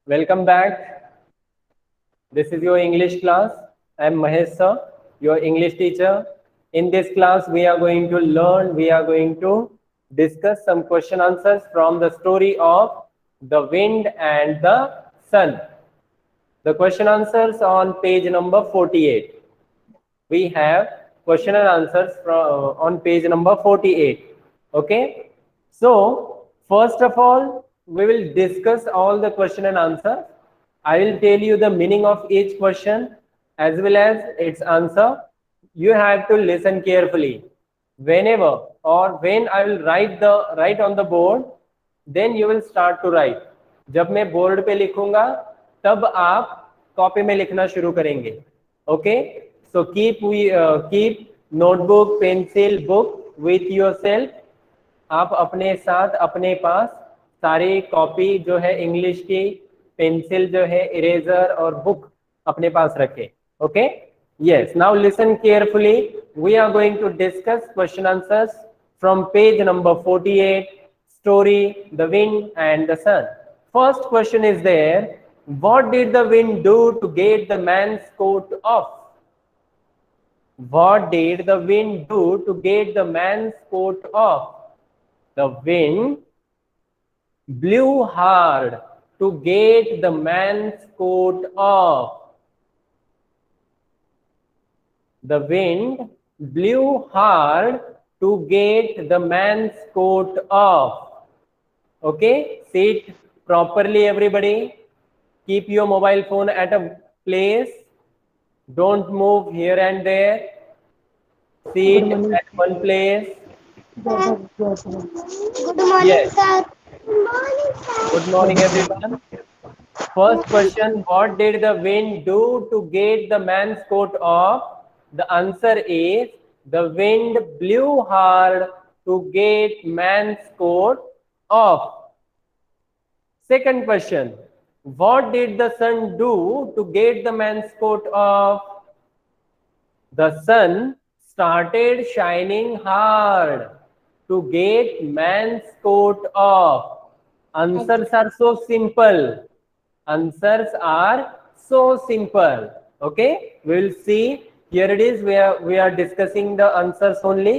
Welcome back. This is your English class. I am Mahesh sir, your English teacher. In this class, we are going to discuss some question answers from the story of the wind and the sun. The question answers on page number 48. We have question and answers from on page number 48. Okay, so first of all we will discuss all the question and answer. I will tell you the meaning of each question as well as its answer. You have to listen carefully. Whenever or when I will write on the board, then you will start to write. जब मैं board पे लिखूंगा तब आप copy में लिखना शुरू करेंगे. Okay, so keep notebook pencil book with yourself. आप अपने साथ अपने पास सारी कॉपी जो है इंग्लिश की, पेंसिल जो है, इरेजर और बुक अपने पास रखें. Okay, yes, now listen carefully. We are going to discuss question answers from page number 48, story The Wind and the Sun. First question is there: what did the wind do to get the man's coat off? What did the wind do to get the man's coat off? The wind blew hard to get the man's coat off. The wind blew hard to get the man's coat off. Okay, sit properly everybody. Keep your mobile phone at a place. Don't move here and there. Sit at one place. Good morning, Yes. sir. Good morning, sir. Good morning everyone. First question: what did the wind do to get the man's coat off? The answer is the wind blew hard to get man's coat off. Second question: what did the sun do to get the man's coat off? The sun started shining hard to get man's coat off. Answers are so simple. Answers are so simple. Okay, we will see. Here it is. We are discussing the answers only.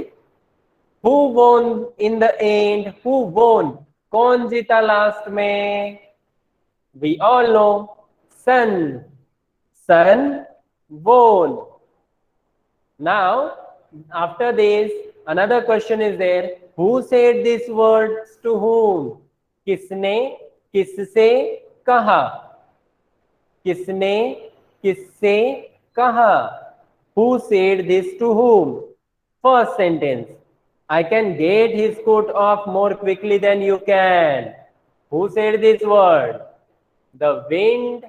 Who won in the end? Who won? कौन जीता last में? We all know sun. Sun won. Now, after this, another question is there. Who said these words to whom? किसने किससे कहा? किसने किससे कहा? Who said this to whom? First sentence: I can get his coat off more quickly than you can. Who said this word? The wind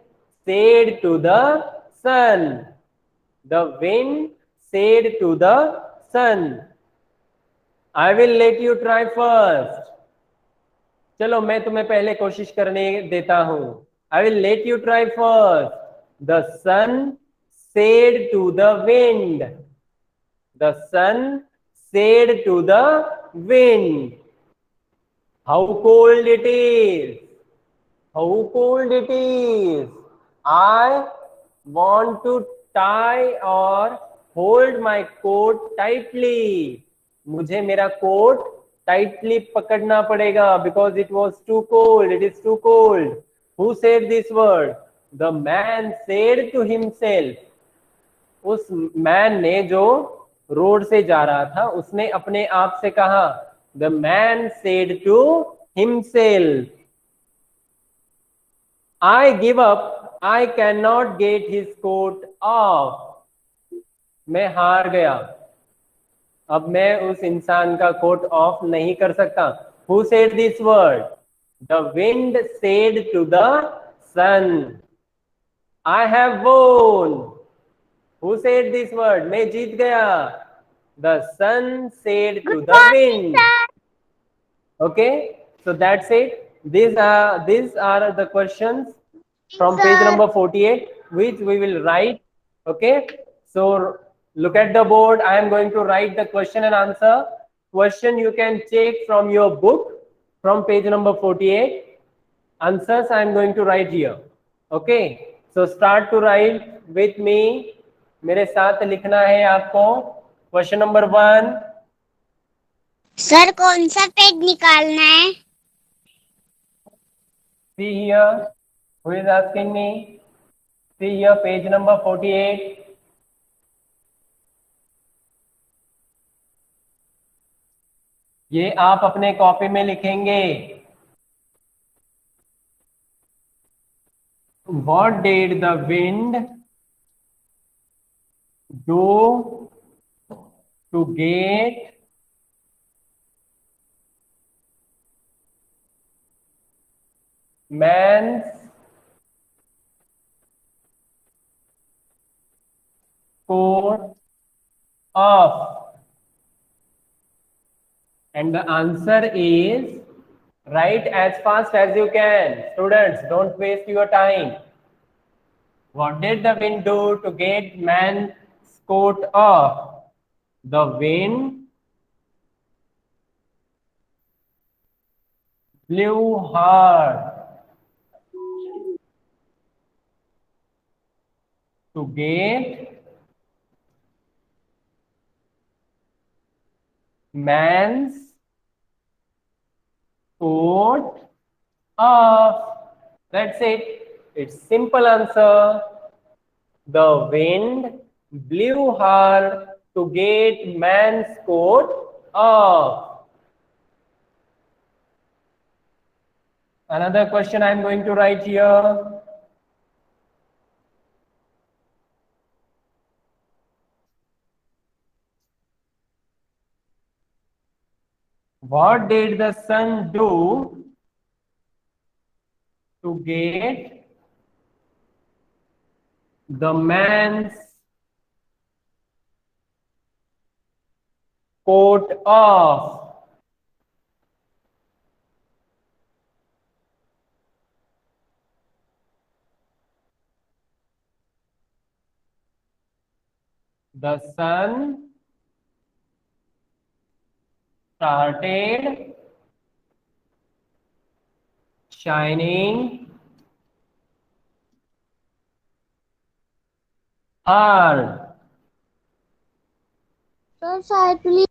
said to the sun. The wind said to the sun. I will let you try first. चलो मैं तुम्हें पहले कोशिश करने देता हूं. I will let you try first. The sun said to the wind. The sun said to the wind. How cold it is. How cold it is. I want to tie or hold my coat tightly. मुझे मेरा coat tightly पकड़ना पड़ेगा because it was too cold. It is too cold. Who said this word? The man said to himself. उस man ने जो road से जा रहा था उसने अपने आप से कहा. The man said to himself. I give up. I cannot get his coat off. मैं हार गया. अब मैं उस इंसान का कोट ऑफ नहीं कर सकता. Who said this word? The wind said to the sun. I have won. Who said this word? मैं जीत गया. The sun said to the wind. Okay, so that's it. These are the questions from page number 48, which we will write. Okay, so look at the board. I am going to write the question and answer. Question you can check from your book from page number 48. Answers I am going to write here. Okay, so start to write with me, मेरे साथ लिखना है आपको। Question number 1, sir कौन सा page निकालना है? see here, who is asking me? See here, page number 48. ये आप अपने कॉपी में लिखेंगे। What did the wind do to get man's coat off? And the answer is write as fast as you can. Students, don't waste your time. What did the wind do to get man's coat off? The wind blew hard to get man's coat off. That's it. It's simple answer. The wind blew hard to get man's coat off. Another question I'm going to write here. What did the sun do to get the man's coat off? The sun started shining hard. So sir, please.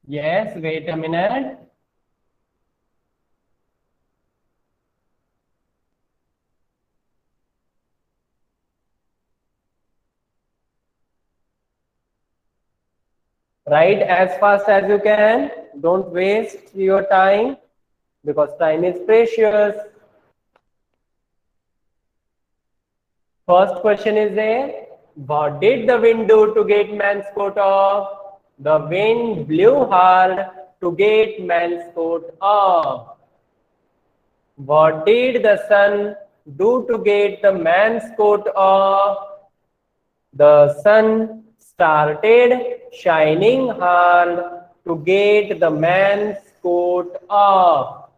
Yes, wait a minute. Write as fast as you can. Don't waste your time because time is precious. First question is there. What did the wind do to get man's coat off? The wind blew hard to get man's coat off. What did the sun do to get the man's coat off? The sun started shining hard to get the man's coat off.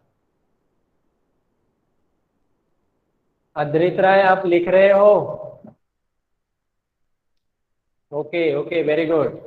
अद्रित राय, आप लिख रहे हो? Okay okay, very good.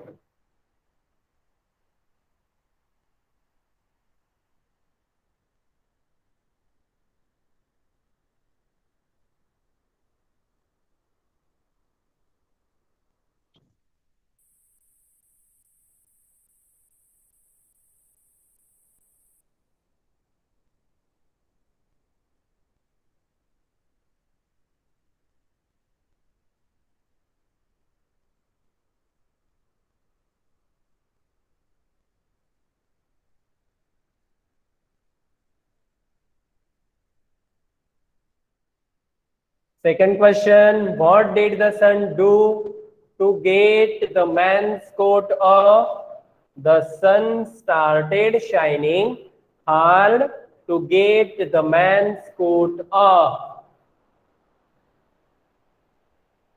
Second question, what did the sun do to get the man's coat off? The sun started shining hard to get the man's coat off.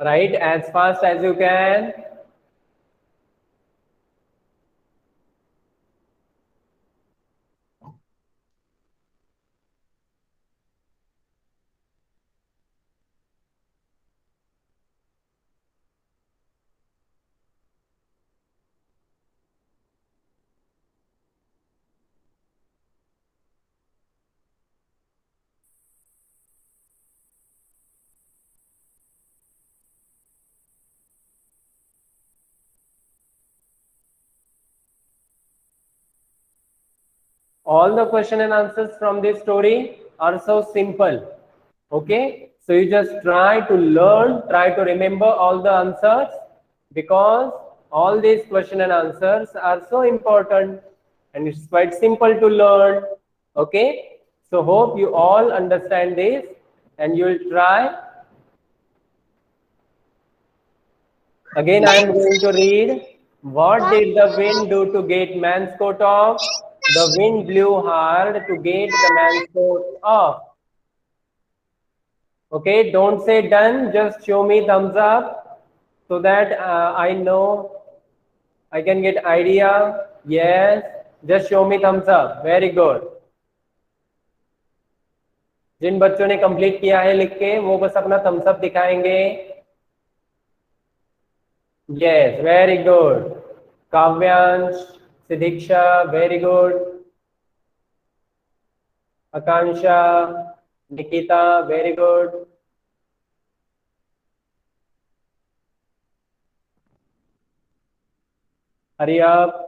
Write as fast as you can. All the question and answers from this story are so simple. Okay, so you just try to learn, try to remember all the answers, because all these question and answers are so important and it's quite simple to learn. Okay, so hope you all understand this and you will try. Again, I am going to read. What did the wind do to get man's coat off? The wind blew hard to get the man's coat off. Okay, don't say done, just show me thumbs up so that I know, I can get idea. Yes, just show me thumbs up. Very good. जिन बच्चों ने complete किया है लिख के, वो बस अपना Thums up दिखाएंगे. Yes, very good. Kavyansh, Sidiksha, very good. Akansha, Nikita, very good. Hurry up.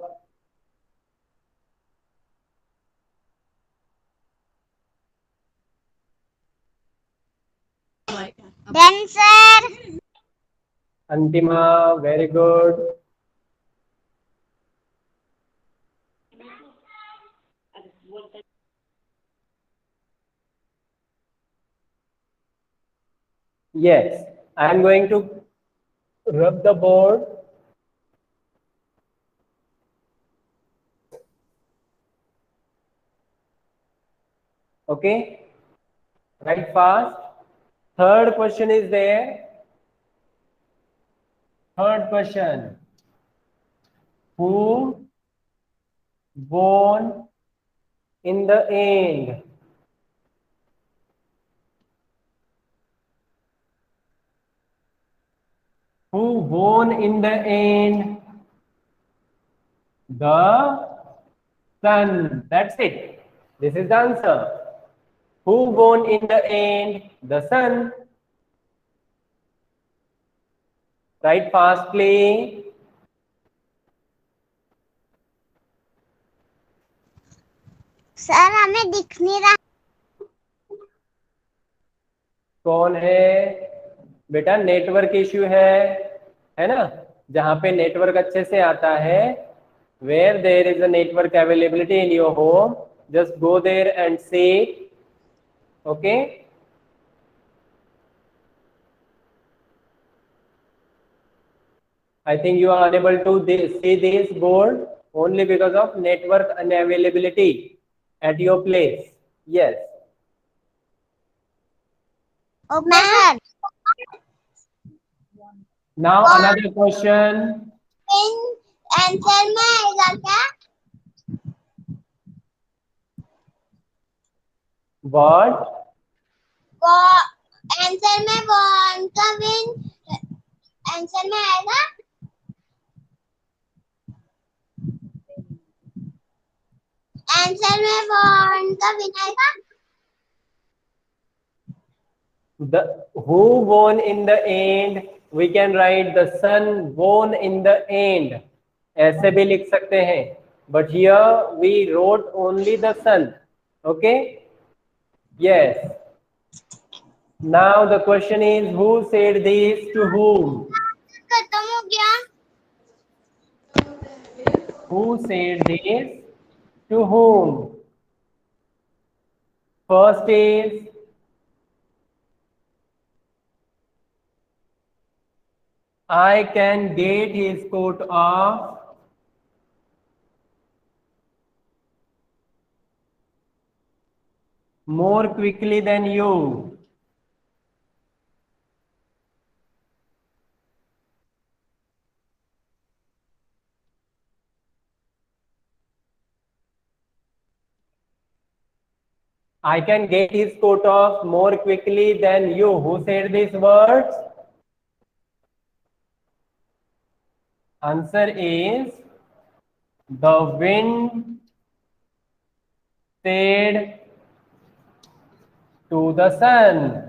Done, sir. Antima, very good. Yes, I am going to rub the board. Okay, write fast. Third question is there. Third question. Who won in the end? Who won in the end? The sun. That's it. This is the answer. Who won in the end? The sun. Write fastly. Sir हमें दिख नहीं रहा. कौन है बेटा? Network issue है ना? जहां पे नेटवर्क अच्छे से आता है, where there is a network availability in your home, just go there and see. Okay, I think you are unable to see this board only because of network unavailability at your place. Yes. Okay sir. Now another question. Answer में आएगा क्या? What? Answer में one का win answer में आएगा. Answer में one का win आएगा. The who won in the end? We can write the sun won in the end. ऐसे भी लिख सकते हैं. But here we wrote only the sun. Okay. Yes. Now the question is, who said this to whom? खत्म हो गया. Who said this to whom? First is I can get his coat off more quickly than you. I can get his coat off more quickly than you. Who said these words? Answer is the wind said to the sun.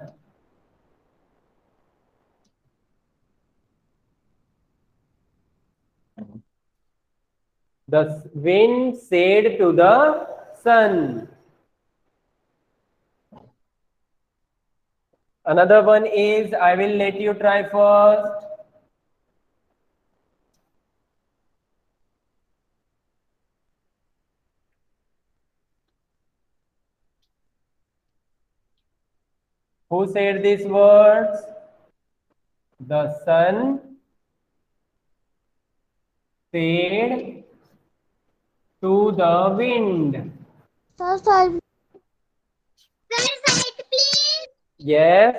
The wind said to the sun. Another one is, I will let you try first. Who said these words? The sun said to the wind. Sir, please. Yes.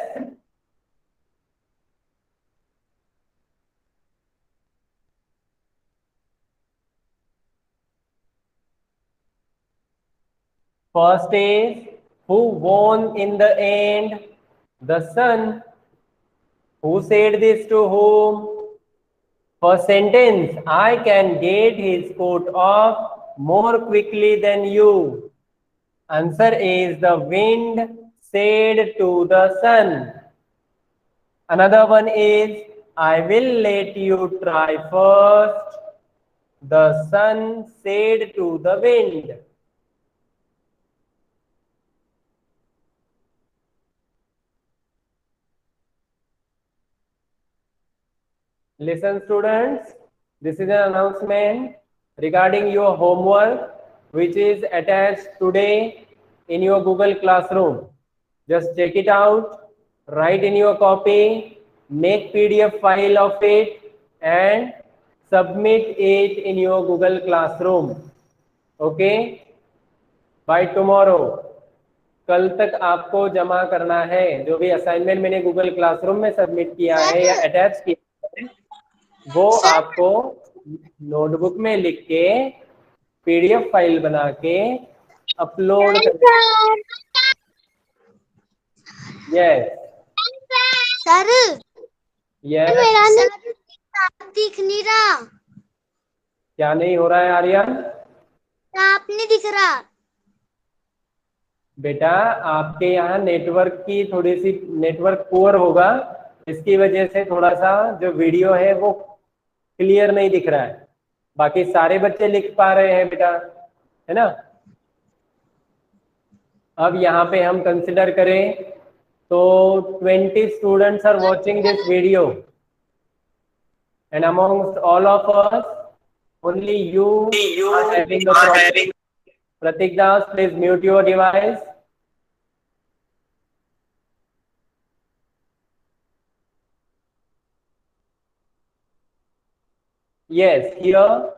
First is, who won in the end? The sun. Who said this to whom? First sentence, I can get his coat off more quickly than you. Answer is, the wind said to the sun. Another one is, I will let you try first. The sun said to the wind. Listen, students, this is an announcement regarding your homework which is attached today in your Google Classroom. Just check it out, write in your copy, make PDF file of it and submit it in your Google Classroom. Okay? By tomorrow. कल तक आपको जमा करना है जो भी assignment मैंने Google classroom में सबमिट किया है या अटैच किया है, वो आपको नोटबुक में लिख के पीडीएफ फाइल बना के अपलोड कर। Yes sir yes. मेरा दिख नहीं रहा। क्या नहीं हो रहा है आर्यन? आप नहीं दिख रहा। बेटा आपके यहाँ नेटवर्क की थोड़ी सी नेटवर्क पुअर होगा, इसकी वजह से थोड़ा सा जो वीडियो है वो क्लियर नहीं दिख रहा है। बाकी सारे बच्चे लिख पा रहे हैं बेटा, है ना? अब यहाँ पे हम कंसिडर करें तो 20 students are watching this video and amongst all of us only you are having the problem. Pratik Das, please mute your device. Yes, here,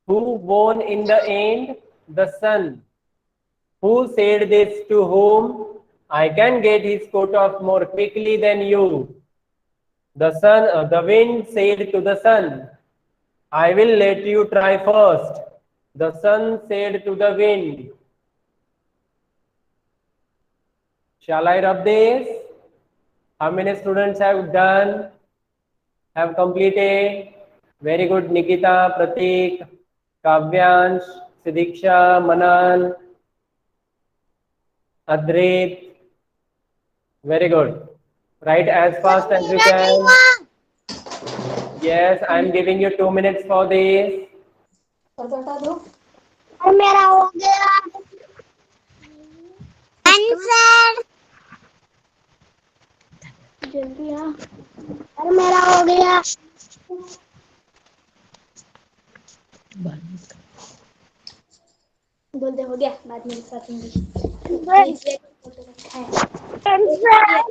who won in the end? The sun. Who said this to whom? I can get his coat off more quickly than you. The sun, the wind said to the sun, I will let you try first. The sun said to the wind. Shall I rub this? How many students have done? Have completed? Very good, Nikita, Pratik, Kavyansh, Sidiksha, Manan, Adrit. Very good. Write as fast as you can. Yes, I am giving you 2 minutes for this. और मेरा हो गया answer. जल्दी आ। और मेरा हो गया। बोल दे हो गया, बाद में डांसर सर मेरा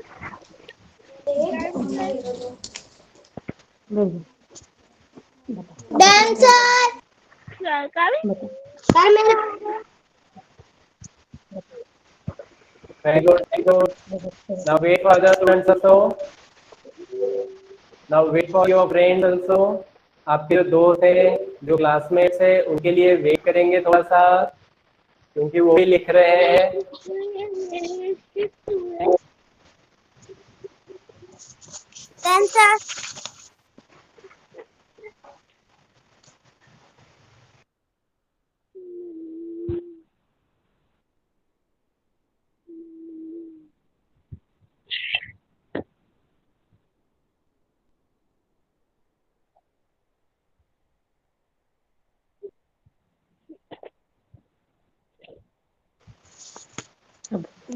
Very good, very good. Now wait for other students also. Now wait for your friends also. आपके जो दोस्त है, जो क्लासमेट्स है, उनके लिए वेट करेंगे थोड़ा सा, क्योंकि वो भी लिख रहे हैं। Dancer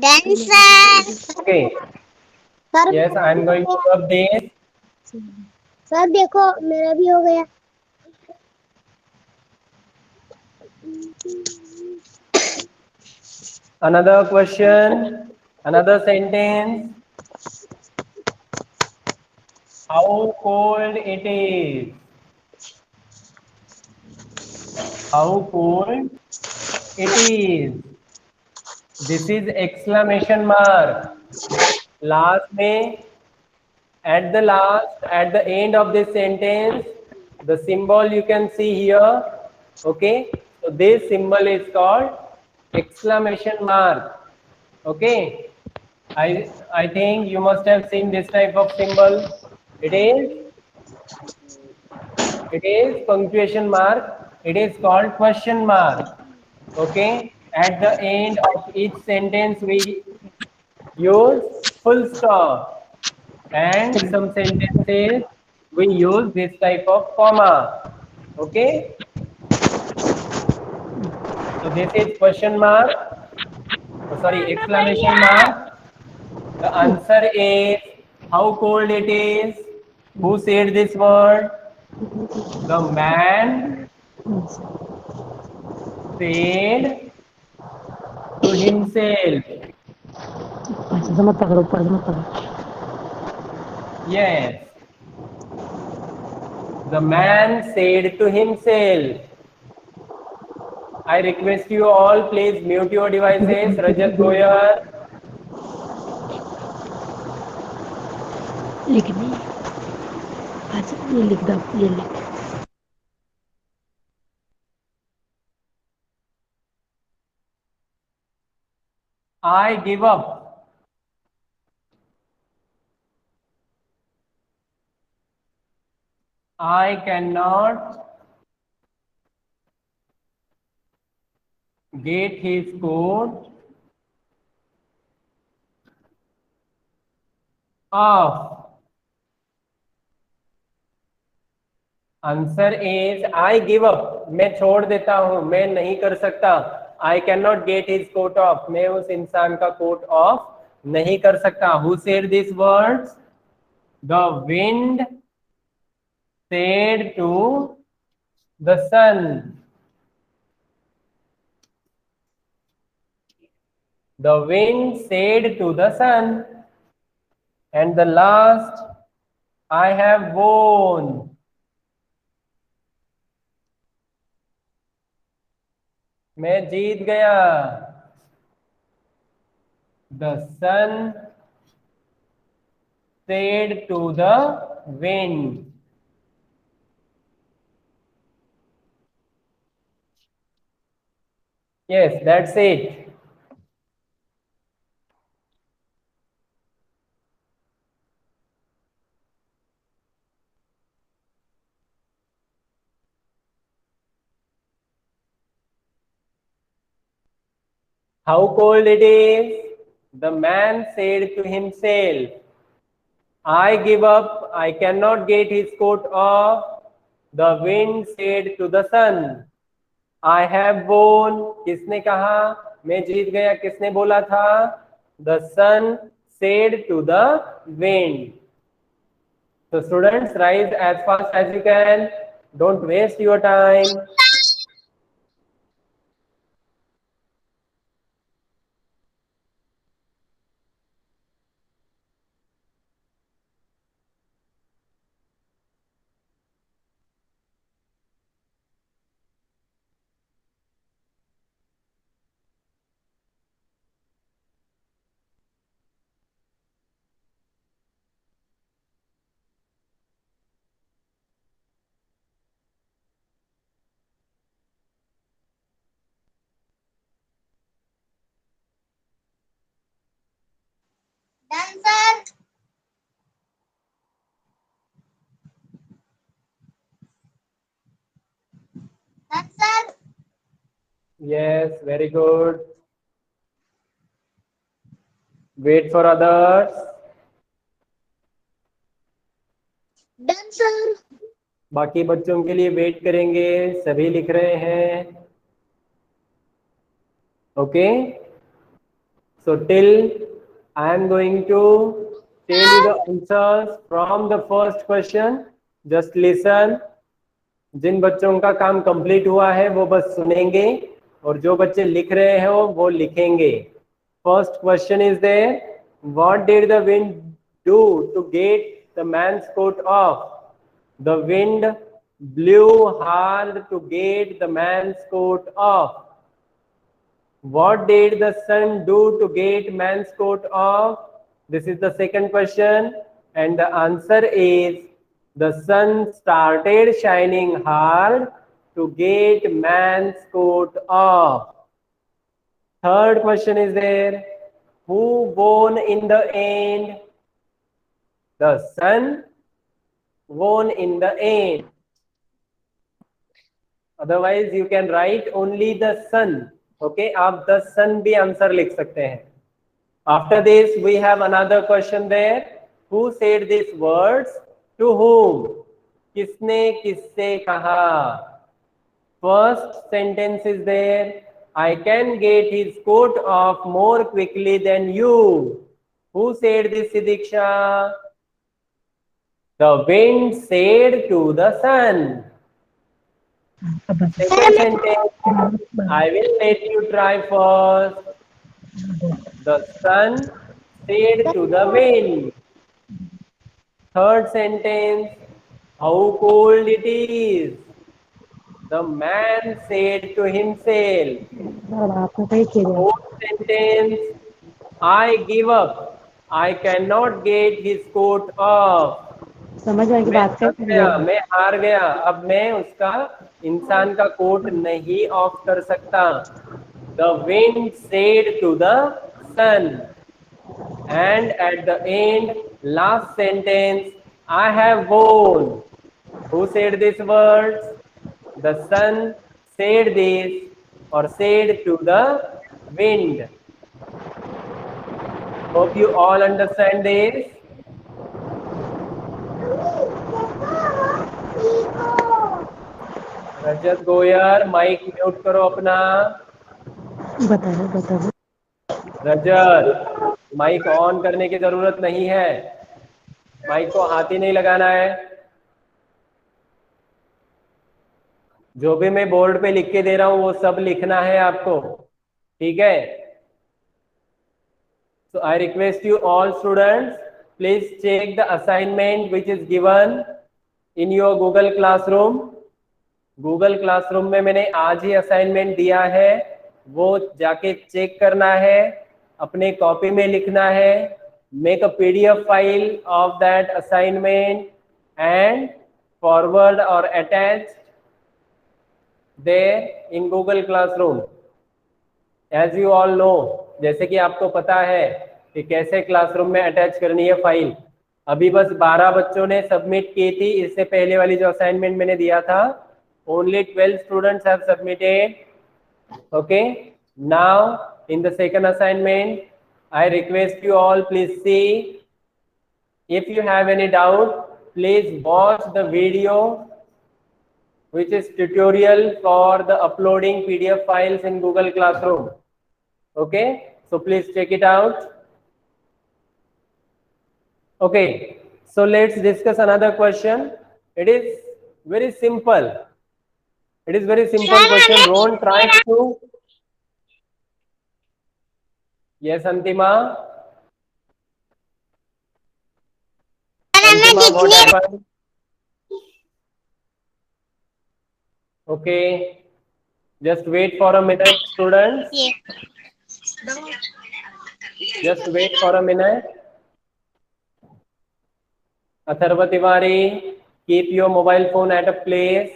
Done, sir. Okay. Sir Yes, I am going to update. Sir देखो मेरा भी हो गया। Another question, another sentence. How cold it is? How cold it is? This is exclamation mark. Last में, at the last, at the end of this sentence, the symbol you can see here. Okay, so this symbol is called exclamation mark. Okay, I think you must have seen this type of symbol. It is punctuation mark. It is called question mark. Okay, at the end of each sentence we use full stop, and some sentences we use this type of comma. Okay, so this is question mark, oh, sorry, exclamation mark. The answer is how cold it is. Who said this word? The man said to himself. मत पकड़ो, ऊपर से मत पकड़ो। Yes, the man said to himself. I request you all, please mute your devices. Rajat, go here. लिखनी अच्छा ये लिख दो, ये लिख। I give up. I cannot get his coat off. Answer is I give up. मैं छोड़ देता हूं, मैं नहीं कर सकता। I can not get his coat off. मैं उस इंसान का कोट ऑफ नहीं कर सकता। Who said this words? The wind said to the sun. The wind said to the sun. And the last, I have won. मैं जीत गया। The sun said to the wind. Yes, that's it. How cold it is? The man said to himself. I give up. I cannot get his coat off. The wind said to the sun. I have won. किसने कहा? मैं जीत गया। किसने बोला था? The sun said to the wind. So students, rise as fast as you can. Don't waste your time. Done, sir. Done, sir. Yes, very good. Wait for others. Done, sir. बाकी बच्चों के लिए वेट करेंगे। सभी लिख रहे हैं। Okay, So till I am going to tell you the answers from the first question. Just listen. जिन बच्चों का काम कंप्लीट हुआ है वो बस सुनेंगे और जो बच्चे लिख रहे हैं वो लिखेंगे. First question is there. What did the wind do to get the man's coat off? The wind blew hard to get the man's coat off. What did the sun do to get man's coat off? This is the second question, and the answer is the sun started shining hard to get man's coat off. Third question is there. Who won in the end? The sun won in the end. Otherwise you can write only the sun. Okay, आप the sun भी answer लिख सकते हैं. After this we have another question there. Who said these words? To whom? किसने किससे कहा? First sentence is there. I can get his coat off more quickly than you. Who said this, Sidiksha? The wind said to the sun. Second sentence, I will let you try first. The sun said to the wind. Third sentence, how cold it is. The man said to himself. आपने सही किया. Fourth sentence, I give up. I cannot get his coat off. समझ आएगी मैं बात थक क्या गया, मैं हार गया, अब मैं उसका इंसान का कोट नहीं ऑफ कर सकता. The wind said to the sun. And at the end, last sentence, I have won. Who said these words? The sun said this or said to the wind. Hope you all understand this. Rajat Goyar, mic mute करो अपना. बता दो. रजत, mic on करने की जरूरत नहीं है, mic को हाथ ही नहीं लगाना है. जो भी मैं बोर्ड पे लिख के दे रहा हूं वो सब लिखना है आपको, ठीक है? So I request you all students, please check the assignment which is given in your Google Classroom. Google Classroom में मैंने आज ही असाइनमेंट दिया है, वो जाके चेक करना है, अपने कॉपी में लिखना है. Make a PDF file of that assignment and forward or attach there in Google Classroom. As you all know, जैसे कि आपको पता है कि कैसे क्लासरूम में अटैच करनी है फाइल. अभी बस 12 बच्चों ने सबमिट की थी. इससे पहले वाली जो असाइनमेंट मैंने दिया था, only 12 students have submitted. Okay, now in the second assignment, I request you all, please see. If you have any doubt, please watch the video which is tutorial for the uploading PDF files in Google Classroom. Okay, so please check it out. Okay, so let's discuss another question. It is very simple. It is very simple question. Ron tries to. Yes, Antima. Antima, what happened? Okay, just wait for a minute, students. Just wait for a minute. Atharva Tiwari, keep your mobile phone at a place.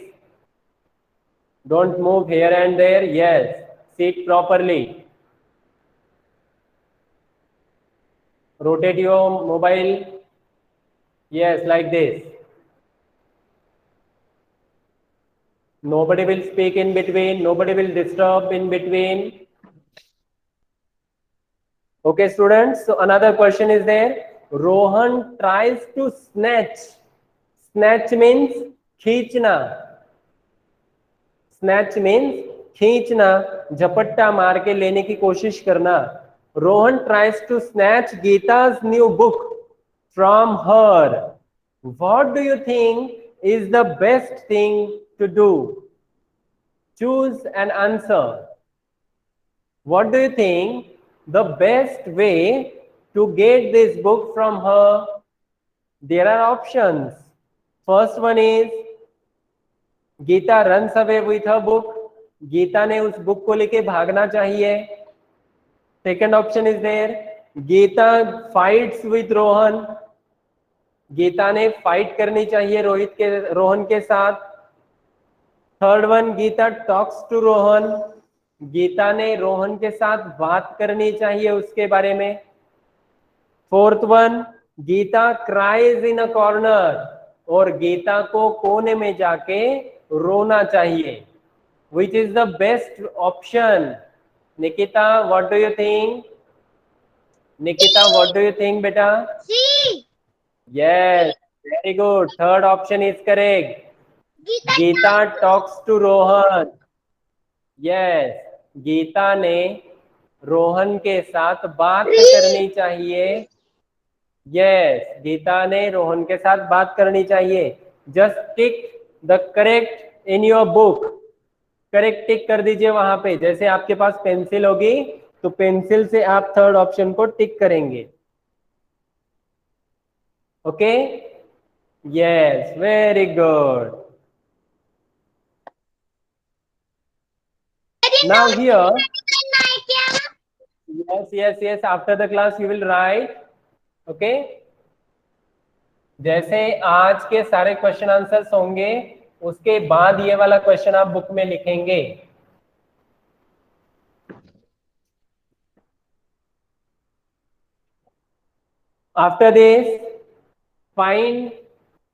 Don't move here and there. Yes, sit properly. Rotate your mobile. Yes, like this. Nobody will speak in between. Nobody will disturb in between. Okay, students. So another question is there. Rohan tries to snatch. Snatch means खींचना. Snatch means खींचना, झपट्टा मार के लेने की कोशिश करना. Rohan tries to snatch Geeta's new book from her. What do you think is the best thing to do? Choose an answer. What do you think the best way to get this book from her? There are options. First one is Gita runs away with her book. Gita ने उस book को लेके भागना चाहिए. Second option is there, Geeta fights with Rohan. Geeta ने fight करनी चाहिए रोहन के साथ. Third one, Geeta talks to Rohan. Geeta ने रोहन के साथ बात करनी चाहिए उसके बारे में. Fourth one, Geeta cries in a corner. और गीता को कोने में जाके रोना चाहिए. Which is the best option? Nikita, what do you think? Nikita, what do you think बेटा? C. Yes, very good. Third option is correct. Geeta talks to Rohan. Yes, Geeta ने रोहन के साथ बात करनी चाहिए. Yes, गीता ने रोहन के साथ बात करनी चाहिए. Just tick the correct in your book. Correct tick कर दीजिए वहां पे. जैसे आपके पास पेंसिल होगी तो पेंसिल से आप थर्ड ऑप्शन को टिक करेंगे. Okay, yes, very good. Now here, yes, after the class you will write. Okay, जैसे आज के सारे क्वेश्चन आंसर्स होंगे उसके बाद ये वाला क्वेश्चन आप बुक में लिखेंगे. After this, find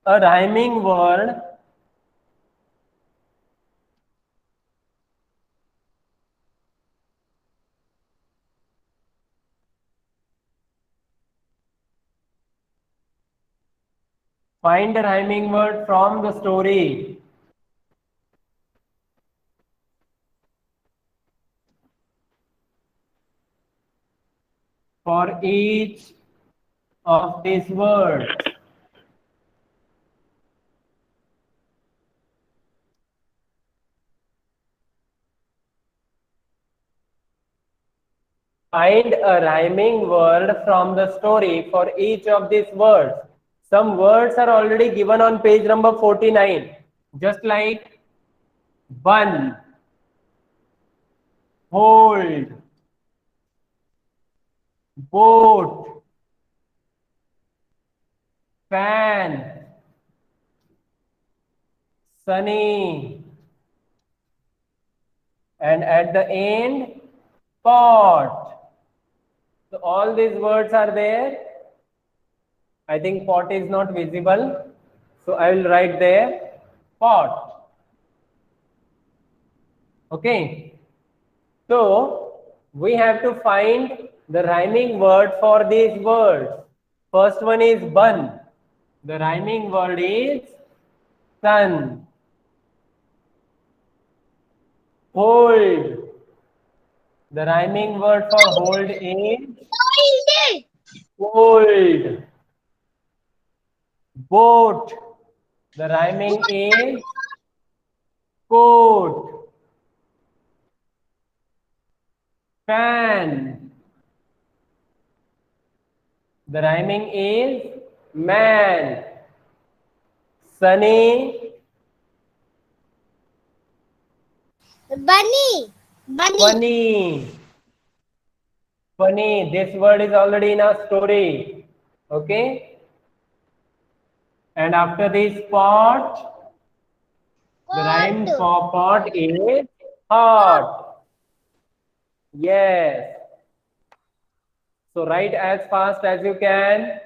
a rhyming word from the story. For each of these words, find a rhyming word from the story for each of these words. Some words are already given on page number 49, just like bun, hold, boat, fan, sunny, and at the end, pot. So all these words are there. I think pot is not visible, so I will write there pot. Okay, so we have to find the rhyming word for these words. First one is bun. The rhyming word is sun. Hold. The rhyming word for hold is cold. Boat. The rhyming is coat. Fan. The rhyming is man. Sunny. Bunny. Funny. Funny. This word is already in our story. Okay. And after this pot, the rhyme for pot is hot. Yes. So write as fast as you can.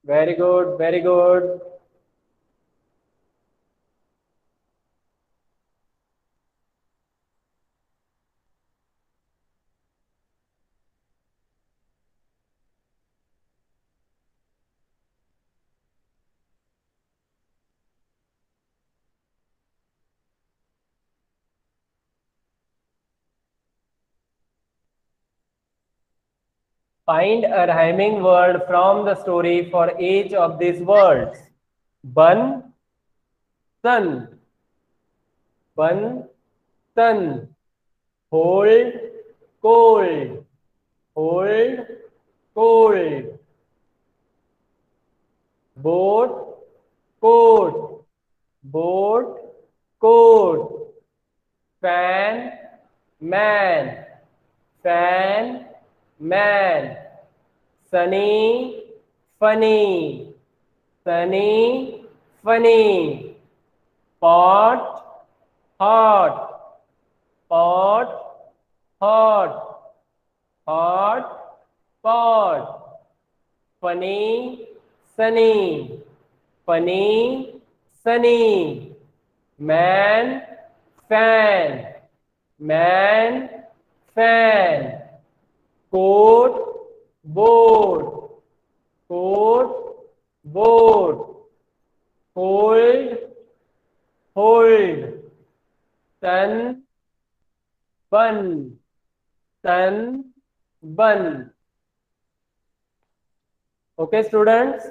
Very good, very good. Find a rhyming word from the story for each of these words. Bun, sun. Bun, sun. Hold, cold. Hold, cold. Boat, coat. Boat, coat. Fan, man. Fan, man. Sunny, funny. Sunny, funny. Pot, hot. Pot, hot. Hot, pot. Funny, sunny. Funny, sunny. Man, fan. Man, fan. Coat, boat. Coat, boat. Hold, hold. Sun, bun. Sun, bun. Okay, students.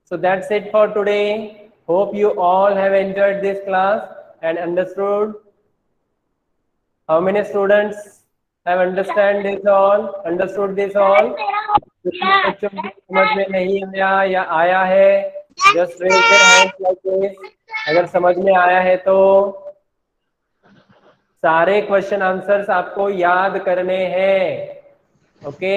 So that's it for today. Hope you all have enjoyed this class and understood. How many students have understand this all? Understood this all? कितने बच्चों को समझ में नहीं आया या आया है? Just raise their hands like this. अगर समझ में आया है तो सारे क्वेश्चन आंसर्स आपको याद करने हैं. ओके?